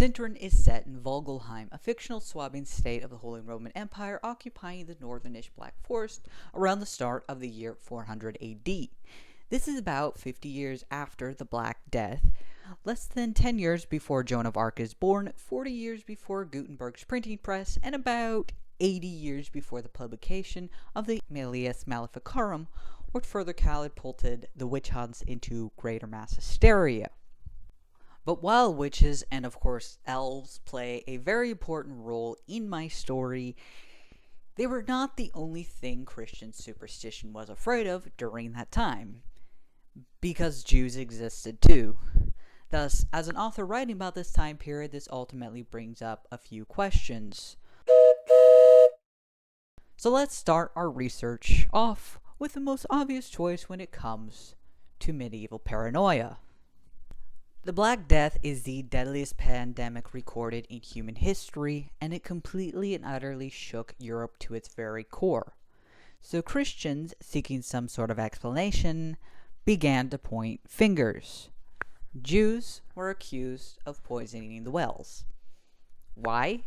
Sintern is set in Vogelheim, a fictional Swabian state of the Holy Roman Empire occupying the northernish Black Forest around the start of the year 400 AD. This is about 50 years after the Black Death, less than 10 years before Joan of Arc is born, 40 years before Gutenberg's printing press, and about 80 years before the publication of the Malleus Maleficarum, which further catapulted the witch hunts into greater mass hysteria. But while witches and, of course, elves play a very important role in my story, they were not the only thing Christian superstition was afraid of during that time, because Jews existed too. Thus, as an author writing about this time period, this ultimately brings up a few questions. So let's start our research off with the most obvious choice when it comes to medieval paranoia. The Black Death is the deadliest pandemic recorded in human history, and it completely and utterly shook Europe to its very core. So Christians, seeking some sort of explanation, began to point fingers. Jews were accused of poisoning the wells. Why?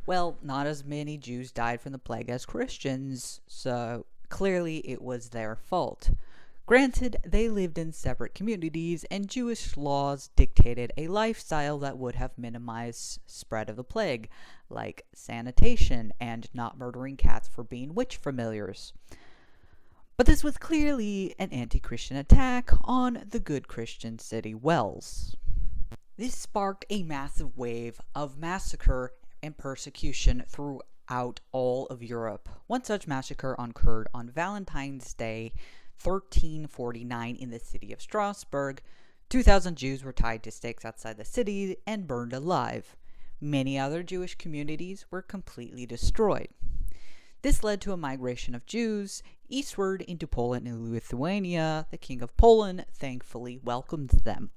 Well, not as many Jews died from the plague as Christians, so clearly it was their fault. Granted, they lived in separate communities, and Jewish laws dictated a lifestyle that would have minimized spread of the plague, like sanitation and not murdering cats for being witch familiars. But this was clearly an anti-Christian attack on the good Christian city wells. This sparked a massive wave of massacre and persecution throughout all of Europe. One such massacre occurred on Valentine's Day, 1349, in the city of Strasbourg. 2,000 Jews were tied to stakes outside the city and burned alive. Many other Jewish communities were completely destroyed. This led to a migration of Jews eastward into Poland and Lithuania. The King of Poland thankfully welcomed them.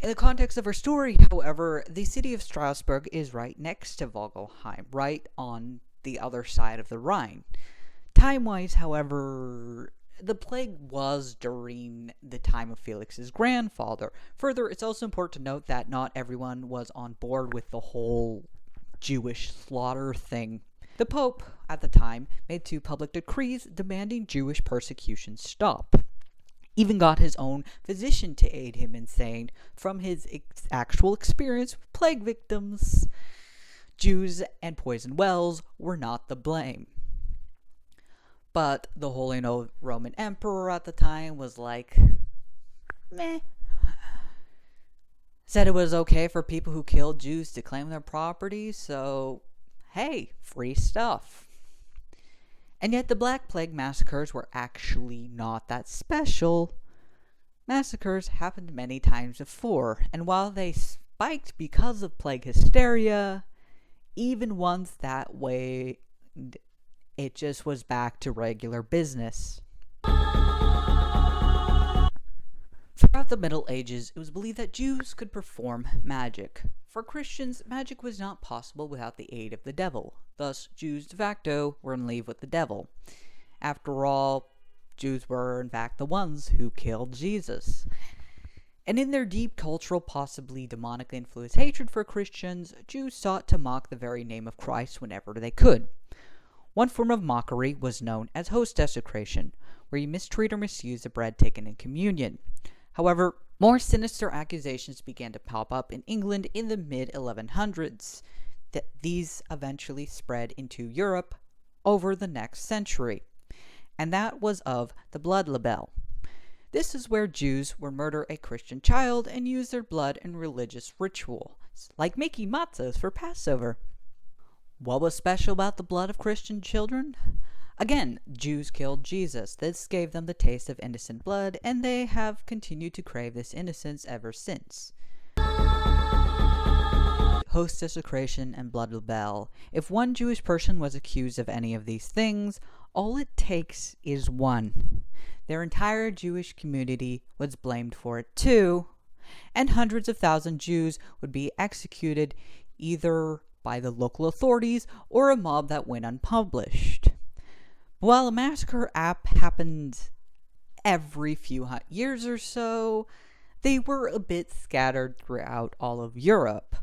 In the context of our story, however, the city of Strasbourg is right next to Vogelheim, right on the other side of the Rhine. Time-wise, however, the plague was during the time of Felix's grandfather. Further, it's also important to note that not everyone was on board with the whole Jewish slaughter thing. The Pope, at the time, made 2 public decrees demanding Jewish persecution stop. Even got his own physician to aid him in saying, from his actual experience with plague victims, Jews and poisoned wells were not the blame. But the Holy Roman Emperor at the time was like, meh. Said it was okay for people who killed Jews to claim their property, so hey, free stuff. And yet the Black Plague massacres were actually not that special. Massacres happened many times before, and while they spiked because of plague hysteria, even ones that way, it just was back to regular business. Throughout the Middle Ages, it was believed that Jews could perform magic. For Christians, magic was not possible without the aid of the devil. Thus, Jews de facto were in league with the devil. After all, Jews were in fact the ones who killed Jesus. And in their deep cultural, possibly demonic influenced hatred for Christians, Jews sought to mock the very name of Christ whenever they could. One form of mockery was known as host desecration, where you mistreat or misuse the bread taken in communion. However, more sinister accusations began to pop up in England in the mid-1100s. These eventually spread into Europe over the next century, and that was of the blood libel. This is where Jews would murder a Christian child and use their blood in religious rituals, like making matzahs for Passover. What was special about the blood of Christian children? Again, Jews killed Jesus. This gave them the taste of innocent blood, and they have continued to crave this innocence ever since. Host desecration and blood libel. If one Jewish person was accused of any of these things, all it takes is one. Their entire Jewish community was blamed for it too, and hundreds of thousands of Jews would be executed either by the local authorities or a mob that went unpublished. While a massacre happened every few years or so, they were a bit scattered throughout all of Europe,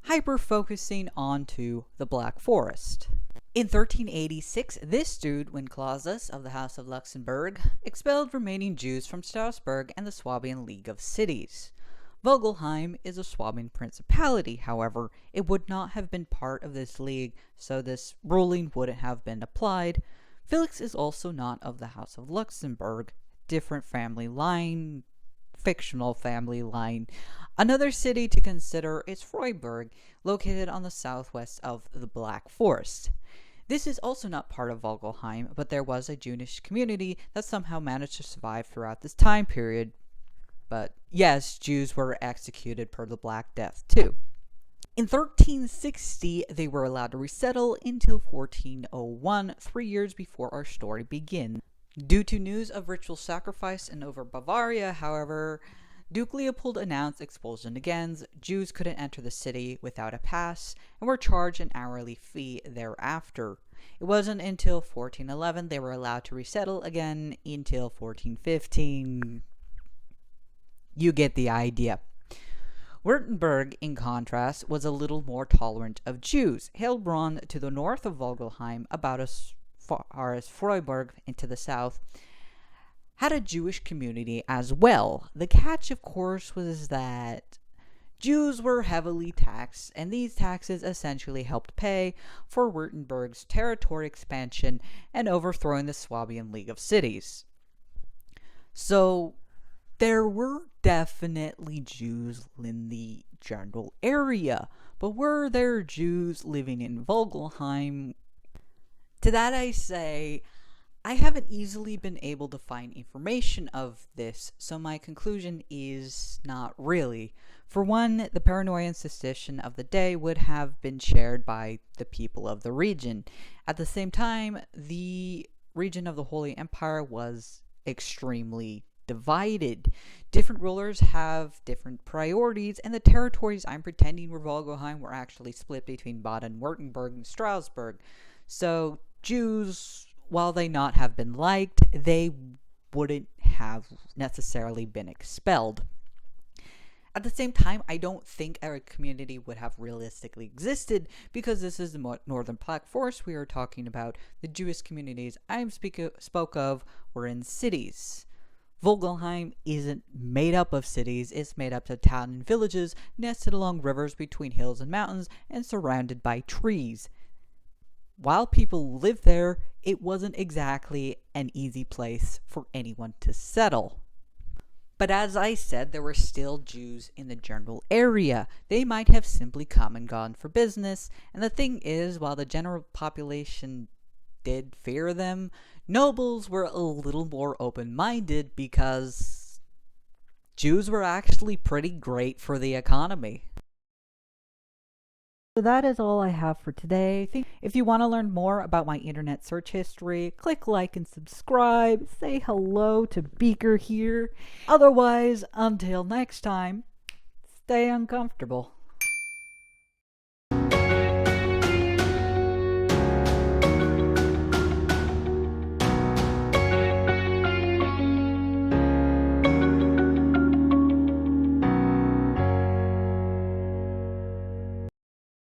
hyper-focusing onto the Black Forest. In 1386, this dude, Clausus of the House of Luxembourg, expelled remaining Jews from Strasbourg and the Swabian League of Cities. Vogelheim is a Swabian principality, however, it would not have been part of this league, so this ruling wouldn't have been applied. Felix is also not of the House of Luxembourg, different family line, fictional family line. Another city to consider is Freudberg, located on the southwest of the Black Forest. This is also not part of Vogelheim, but there was a Jewish community that somehow managed to survive throughout this time period. But yes, Jews were executed per the Black Death too. In 1360, they were allowed to resettle until 1401, 3 years before our story begins. Due to news of ritual sacrifice in over Bavaria, however, Duke Leopold announced expulsion again. Jews couldn't enter the city without a pass and were charged an hourly fee thereafter. It wasn't until 1411 they were allowed to resettle again until 1415. You get the idea. Württemberg, in contrast, was a little more tolerant of Jews. Heilbronn, to the north of Vogelheim, about as far as Freudberg into the south, had a Jewish community as well. The catch, of course, was that Jews were heavily taxed, and these taxes essentially helped pay for Württemberg's territory expansion and overthrowing the Swabian League of Cities. So, there were definitely Jews in the general area, but were there Jews living in Vogelheim? To that I say, I haven't easily been able to find information of this, so my conclusion is not really. For one, the paranoia and suspicion of the day would have been shared by the people of the region. At the same time, the region of the Holy Empire was extremely divided. Different rulers have different priorities, and the territories I'm pretending were Vogelheim were actually split between Baden-Württemberg and Strasbourg. So Jews, while they not have been liked, they wouldn't have necessarily been expelled. At the same time, I don't think our community would have realistically existed because this is the Northern Black Forest we are talking about. The Jewish communities I spoke of were in cities. Vogelheim isn't made up of cities, it's made up of towns and villages nested along rivers between hills and mountains and surrounded by trees. While people lived there, it wasn't exactly an easy place for anyone to settle. But as I said, there were still Jews in the general area. They might have simply come and gone for business, and the thing is, while the general population did fear them, nobles were a little more open-minded because Jews were actually pretty great for the economy. So that is all I have for today. If you want to learn more about my internet search history, click like and subscribe. Say hello to Beaker here. Otherwise, until next time, stay uncomfortable.